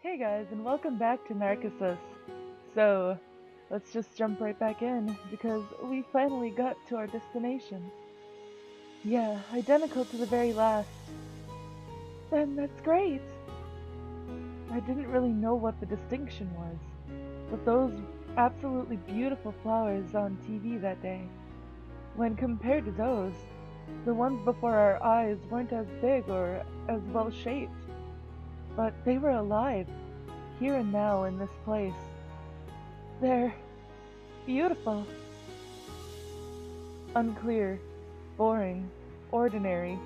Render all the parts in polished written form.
Hey guys, and welcome back to Narcissus. So, let's just jump right back in, because we finally got to our destination. Yeah, identical to the very last. Then that's great! I didn't really know what the distinction was, but those absolutely beautiful flowers on TV that day, when compared to those, the ones before our eyes weren't as big or as well shaped, but they were alive, here and now in this place. They're beautiful. Unclear, boring, ordinary,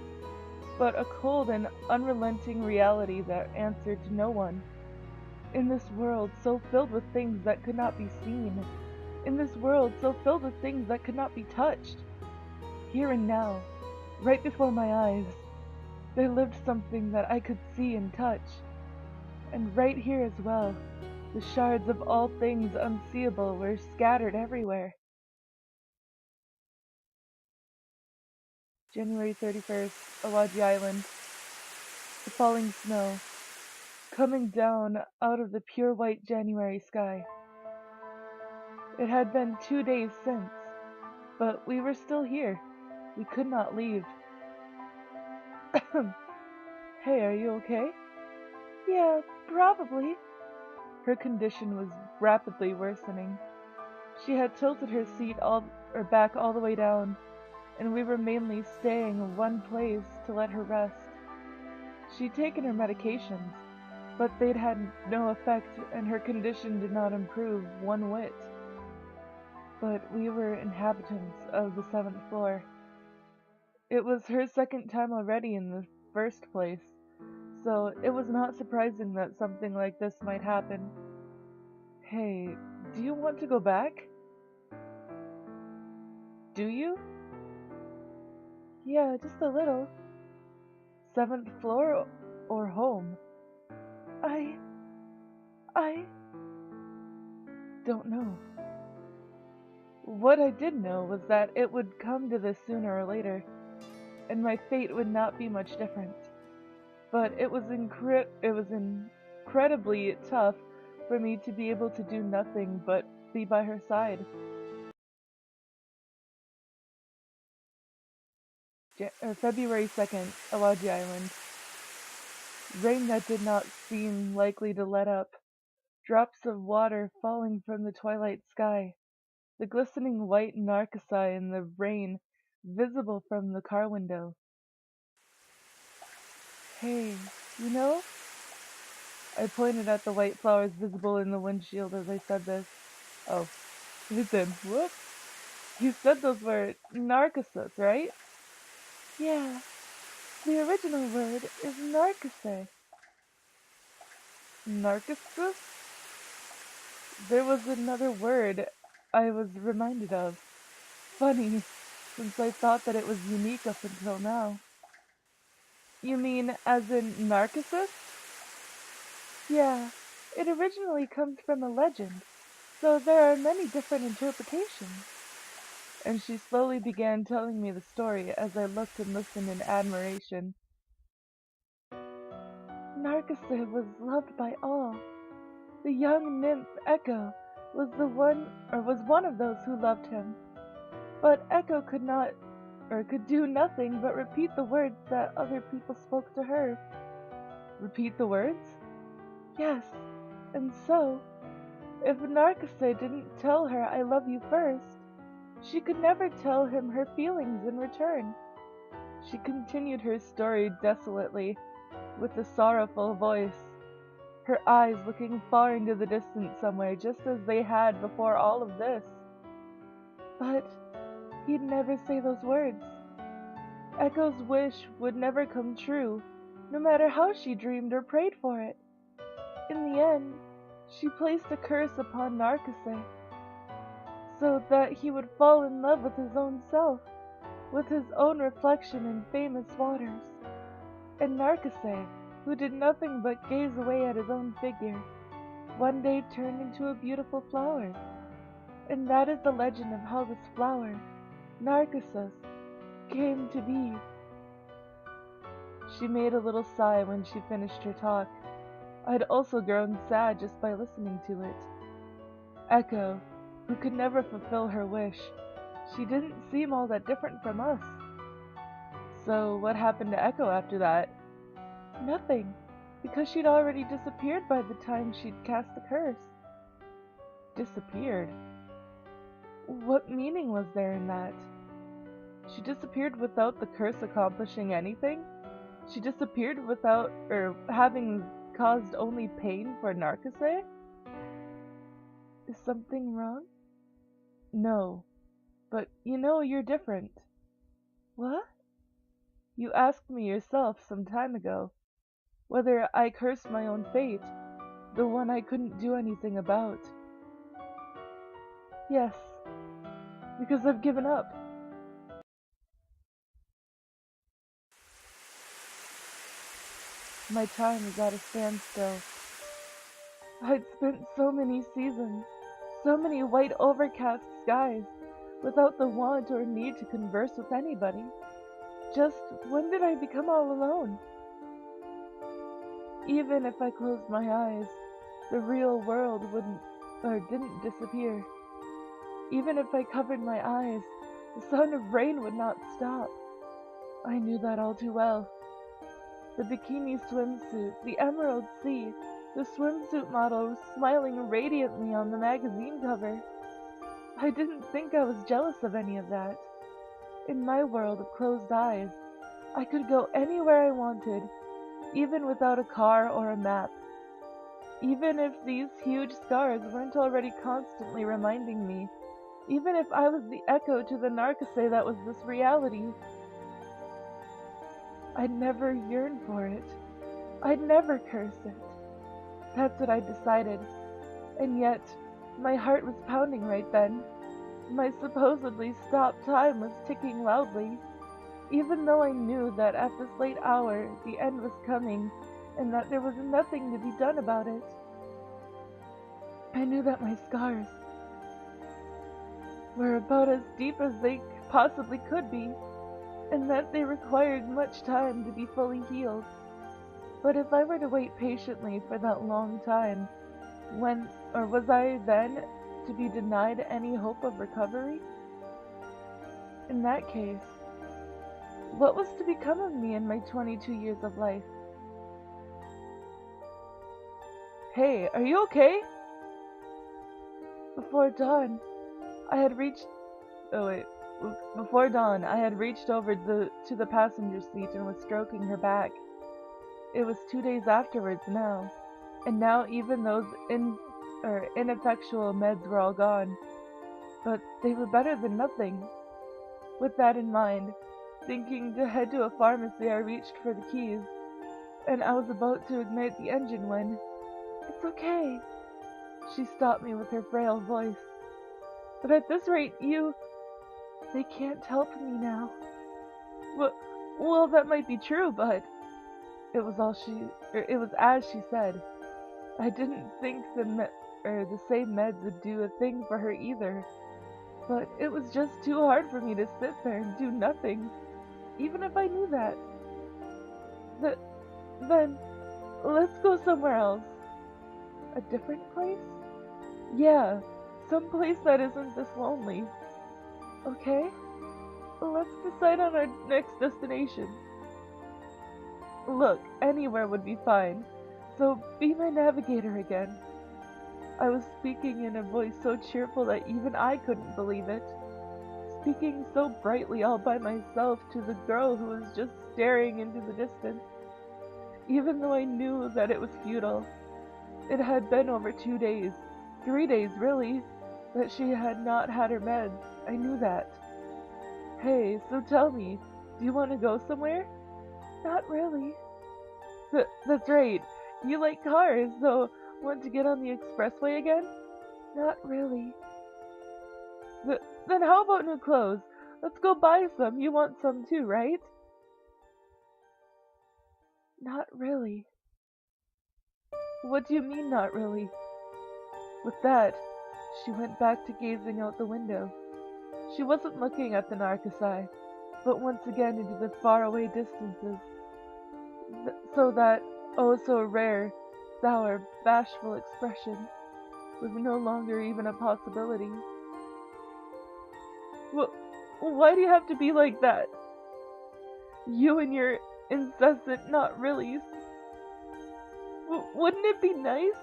but a cold and unrelenting reality that answered to no one. In this world so filled with things that could not be seen, in this world so filled with things that could not be touched, here and now, right before my eyes, there lived something that I could see and touch. And right here as well, the shards of all things unseeable were scattered everywhere. January 31st, Awaji Island. The falling snow, coming down out of the pure white January sky. It had been 2 days since, but we were still here. We could not leave. Hey, are you okay? Yeah, probably. Her condition was rapidly worsening. She had tilted her seat back all the way down, and we were mainly staying in one place to let her rest. She'd taken her medications, but they'd had no effect, and her condition did not improve one whit. But we were inhabitants of the 7th floor. It was her second time already in the first place, so it was not surprising that something like this might happen. Hey, do you want to go back? Do you? Yeah, just a little. 7th floor or home? I I don't know. What I did know was that it would come to this sooner or later, and my fate would not be much different. But it was incredibly tough for me to be able to do nothing but be by her side. February 2nd, Awaji Island. Rain that did not seem likely to let up. Drops of water falling from the twilight sky. The glistening white narcissi in the rain visible from the car window. Hey, you know? I pointed at the white flowers visible in the windshield as I said this. Oh, Ethan, whoops. You said those were Narcissus, right? Yeah, the original word is Narcisse. Narcissus? There was another word I was reminded of. Funny, since I thought that it was unique up until now. You mean as in Narcissus? Yeah, it originally comes from a legend, so there are many different interpretations. And she slowly began telling me the story as I looked and listened in admiration. Narcissus was loved by all. The young nymph Echo was one of those who loved him. But Echo could do nothing but repeat the words that other people spoke to her. Repeat the words? Yes, and so, if Narcissus didn't tell her I love you first, she could never tell him her feelings in return. She continued her story desolately, with a sorrowful voice, her eyes looking far into the distance somewhere, just as they had before all of this. But he'd never say those words. Echo's wish would never come true, no matter how she dreamed or prayed for it. In the end, she placed a curse upon Narcissus, so that he would fall in love with his own self, with his own reflection in famous waters. And Narcissus, who did nothing but gaze away at his own figure, one day turned into a beautiful flower. And that is the legend of how this flower, Narcissus, came to be. She made a little sigh when she finished her talk. I'd also grown sad just by listening to it. Echo, who could never fulfill her wish, she didn't seem all that different from us. So what happened to Echo after that? Nothing, because she'd already disappeared by the time she'd cast the curse. Disappeared? What meaning was there in that? She disappeared without the curse accomplishing anything? She disappeared without, having caused only pain for Narcissu? Is something wrong? No, but you're different. What? You asked me yourself some time ago whether I cursed my own fate, the one I couldn't do anything about. Yes, because I've given up. My time is at a standstill. I'd spent so many seasons, so many white overcast skies, without the want or need to converse with anybody. Just when did I become all alone? Even if I closed my eyes, the real world didn't disappear. Even if I covered my eyes, the sound of rain would not stop. I knew that all too well. The bikini swimsuit, the emerald sea, the swimsuit model smiling radiantly on the magazine cover. I didn't think I was jealous of any of that. In my world of closed eyes, I could go anywhere I wanted, even without a car or a map. Even if these huge scars weren't already constantly reminding me, even if I was the echo to the Narcissu that was this reality, I'd never yearn for it. I'd never curse it. That's what I decided. And yet, my heart was pounding right then. My supposedly stopped time was ticking loudly, even though I knew that at this late hour the end was coming and that there was nothing to be done about it. I knew that my scars were about as deep as they possibly could be, and that they required much time to be fully healed. But if I were to wait patiently for that long time, was I then to be denied any hope of recovery? In that case, what was to become of me in my 22 years of life? Hey, are you okay? Before dawn, I had reached over to the passenger seat and was stroking her back. It was 2 days afterwards now, and now even those ineffectual meds were all gone. But they were better than nothing. With that in mind, thinking to head to a pharmacy, I reached for the keys, and I was about to ignite the engine when, "It's okay," she stopped me with her frail voice. "But at this rate, they can't help me now." Well, that might be true, but it was as she said. I didn't think the same meds would do a thing for her either, but it was just too hard for me to sit there and do nothing, even if I knew that. Then, let's go somewhere else. A different place? Yeah, some place that isn't this lonely. Okay? Let's decide on our next destination. Look, anywhere would be fine, so be my navigator again. I was speaking in a voice so cheerful that even I couldn't believe it. Speaking so brightly all by myself to the girl who was just staring into the distance. Even though I knew that it was futile. It had been over 2 days, 3 days really, that she had not had her meds. I knew that. Hey, so tell me, do you want to go somewhere? Not really. That's right. You like cars, so want to get on the expressway again? Not really. Then how about new clothes? Let's go buy some. You want some too, right? Not really. What do you mean, not really? With that, she went back to gazing out the window. She wasn't looking at the Narcissi, but once again into the faraway distances. So that, oh so rare, sour, bashful expression was no longer even a possibility. Why do you have to be like that? You and your incessant not reallys. Wouldn't it be nice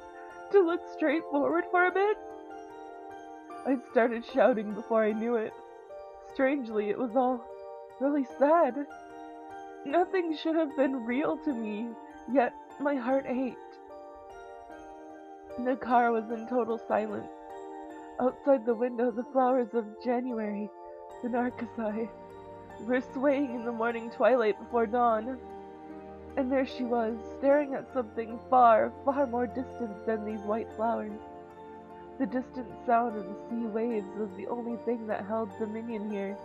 to look straight forward for a bit? I started shouting before I knew it. Strangely, it was all really sad. Nothing should have been real to me, yet my heart ached. The car was in total silence. Outside the window, the flowers of January, the narcissi, were swaying in the morning twilight before dawn. And there she was, staring at something far, far more distant than these white flowers. The distant sound of the sea waves was the only thing that held dominion here.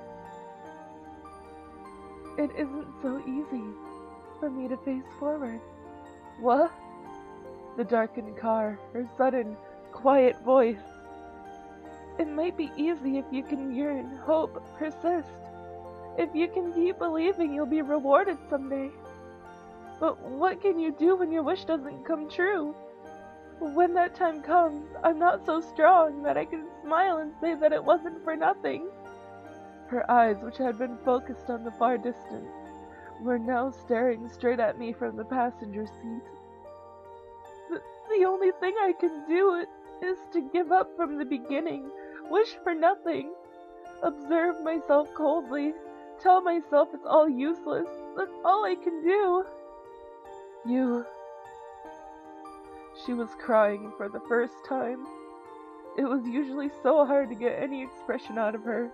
It isn't so easy for me to face forward. What? The darkened car, her sudden, quiet voice. It might be easy if you can yearn, hope, persist. If you can keep believing you'll be rewarded someday. But what can you do when your wish doesn't come true? When that time comes, I'm not so strong that I can smile and say that it wasn't for nothing. Her eyes, which had been focused on the far distance, were now staring straight at me from the passenger seat. The only thing I can do is to give up from the beginning, wish for nothing, observe myself coldly, tell myself it's all useless. That's all I can do. She was crying for the first time. It was usually so hard to get any expression out of her.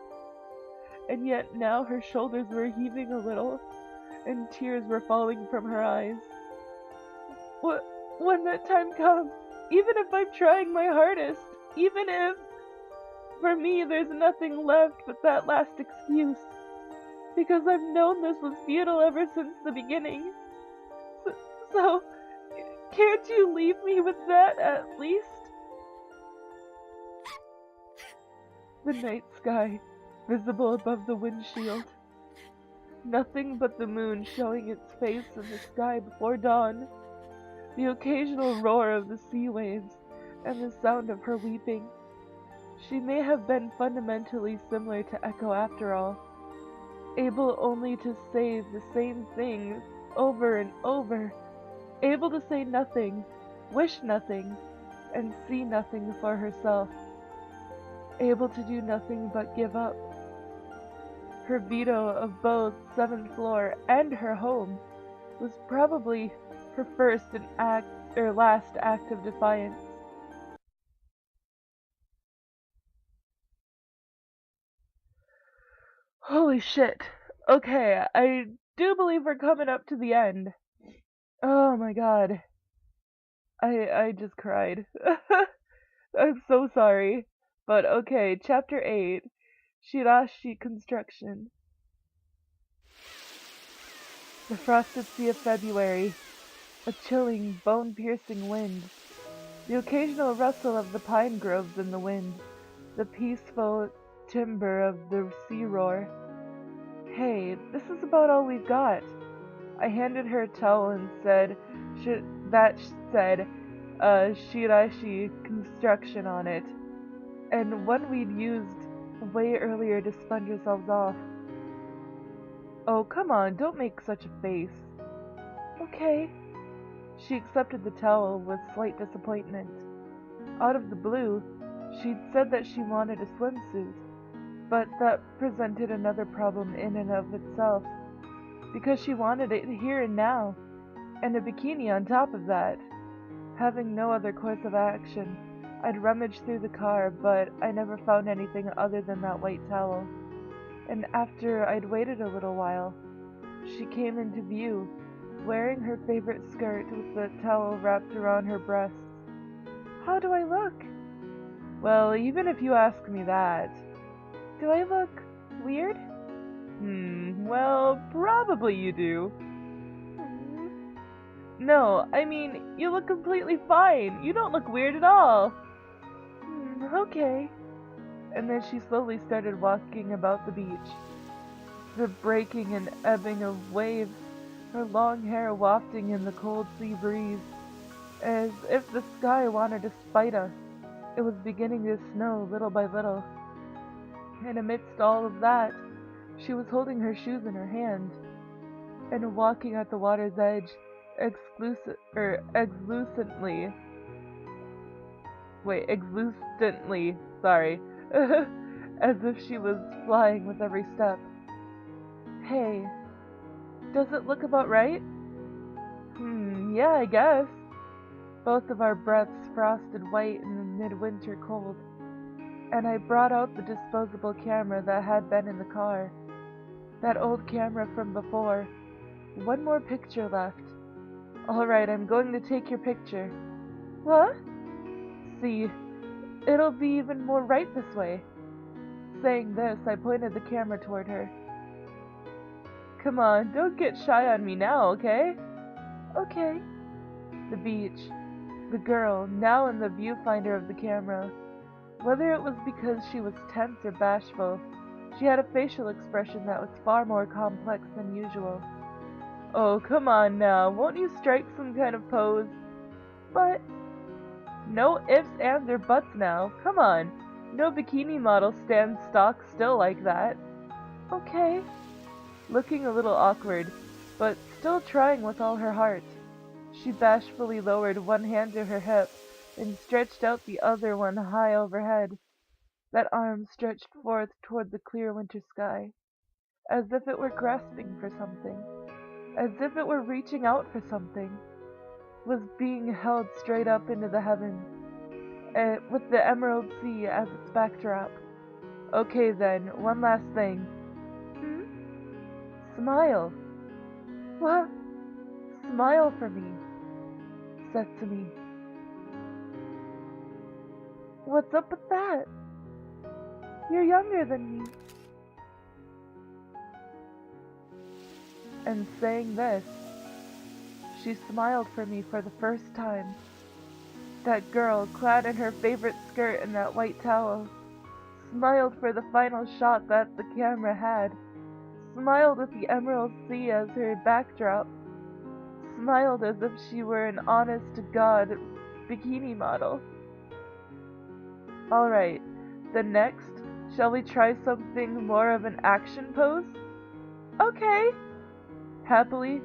And yet now her shoulders were heaving a little, and tears were falling from her eyes. When that time comes, even if I'm trying my hardest, even if, for me, there's nothing left but that last excuse, because I've known this was futile ever since the beginning. So, can't you leave me with that at least? The night sky, visible above the windshield. Nothing but the moon showing its face in the sky before dawn. The occasional roar of the sea waves, and the sound of her weeping. She may have been fundamentally similar to Echo after all, able only to say the same thing over and over, able to say nothing, wish nothing, and see nothing for herself, able to do nothing but give up. Her veto of both 7th floor and her home was probably her first and last act of defiance. Holy shit. Okay, I do believe we're coming up to the end. Oh my god. I just cried. I'm so sorry. But okay, chapter 8. Shirashi Construction. The frosted sea of February. A chilling, bone-piercing wind. The occasional rustle of the pine groves in the wind. The peaceful timbre of the sea roar. Hey, this is about all we've got. I handed her a towel and said Shirashi Construction on it, and one we'd used way earlier to sponge ourselves off. Oh, come on, don't make such a face. Okay. She accepted the towel with slight disappointment. Out of the blue, she'd said that she wanted a swimsuit, but that presented another problem in and of itself, because she wanted it here and now, and a bikini on top of that. Having no other course of action, I'd rummaged through the car, but I never found anything other than that white towel. And after I'd waited a little while, she came into view, wearing her favorite skirt with the towel wrapped around her breasts. How do I look? Well, even if you ask me that. Do I look weird? Well, probably you do. No, I mean, you look completely fine. You don't look weird at all. Okay. And then she slowly started walking about the beach. The breaking and ebbing of waves, her long hair wafting in the cold sea breeze. as if the sky wanted to spite us. It was beginning to snow little by little, and amidst all of that, she was holding her shoes in her hand and walking at the water's edge, exultantly. Exultantly, sorry, as if she was flying with every step. Hey, does it look about right? Yeah, I guess. Both of our breaths frosted white in the midwinter cold, and I brought out the disposable camera that had been in the car. That old camera from before. One more picture left. Alright, I'm going to take your picture. What? See, it'll be even more right this way. Saying this, I pointed the camera toward her. Come on, don't get shy on me now, okay? Okay. The beach. The girl, now in the viewfinder of the camera. Whether it was because she was tense or bashful, she had a facial expression that was far more complex than usual. Oh, come on now, won't you strike some kind of pose? But no ifs, ands, or buts now, come on. No bikini model stands stock still like that. Okay. Looking a little awkward, but still trying with all her heart, she bashfully lowered one hand to her hip and stretched out the other one high overhead. That arm stretched forth toward the clear winter sky, as if it were grasping for something, as if it were reaching out for something, was being held straight up into the heavens, with the emerald sea as its backdrop. Okay then, one last thing. Smile. What? Smile for me, Setsumi. What's up with that? You're younger than me. And saying this, she smiled for me for the first time. That girl, clad in her favorite skirt and that white towel, smiled for the final shot that the camera had, smiled with the emerald sea as her backdrop, smiled as if she were an honest-to-God bikini model. Alright, then next, shall we try something more of an action pose? Okay! Happily,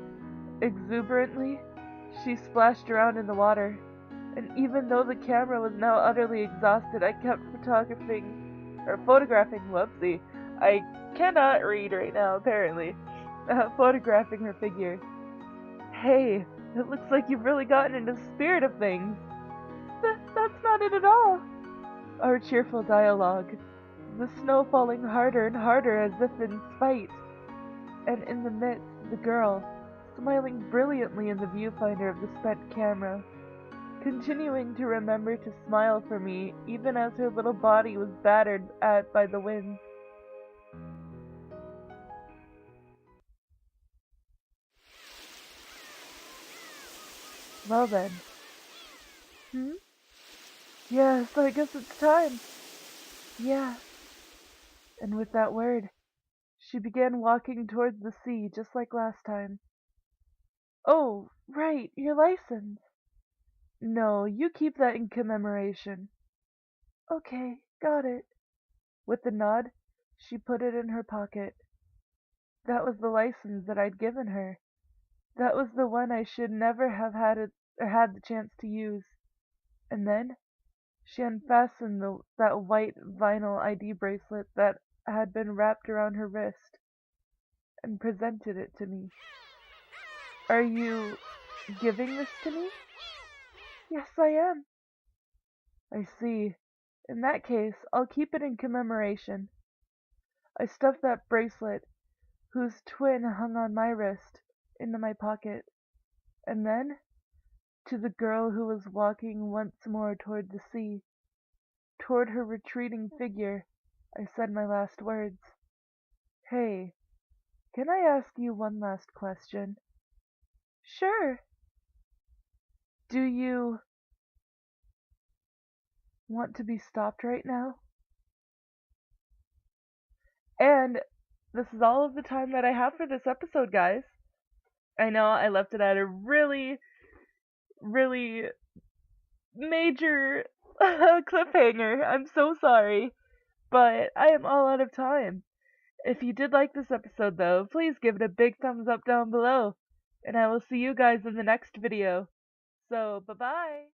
exuberantly, she splashed around in the water, and even though the camera was now utterly exhausted, I kept photographing, whoopsie, I cannot read right now, apparently, photographing her figure. Hey, it looks like you've really gotten into the spirit of things. That's not it at all. Our cheerful dialogue, the snow falling harder and harder as if in spite, and in the midst, the girl, smiling brilliantly in the viewfinder of the spent camera, continuing to remember to smile for me even as her little body was battered at by the wind. Well then. Yes, I guess it's time. Yeah. And with that word, she began walking towards the sea just like last time. Oh, right, your license. No, you keep that in commemoration. Okay, got it. With a nod, she put it in her pocket. That was the license that I'd given her. That was the one I should never have had the chance to use. And then she unfastened that white vinyl ID bracelet that had been wrapped around her wrist and presented it to me. Are you giving this to me? Yes, I am. I see. In that case, I'll keep it in commemoration. I stuffed that bracelet, whose twin hung on my wrist, into my pocket, and then, to the girl who was walking once more toward the sea, toward her retreating figure, I said my last words. Hey, can I ask you one last question? Sure. Do you want to be stopped right now? And this is all of the time that I have for this episode, guys. I know I left it at a really major cliffhanger. I'm so sorry, but I am all out of time. If you did like this episode though, please give it a big thumbs up down below, and I will see you guys in the next video. So, bye bye!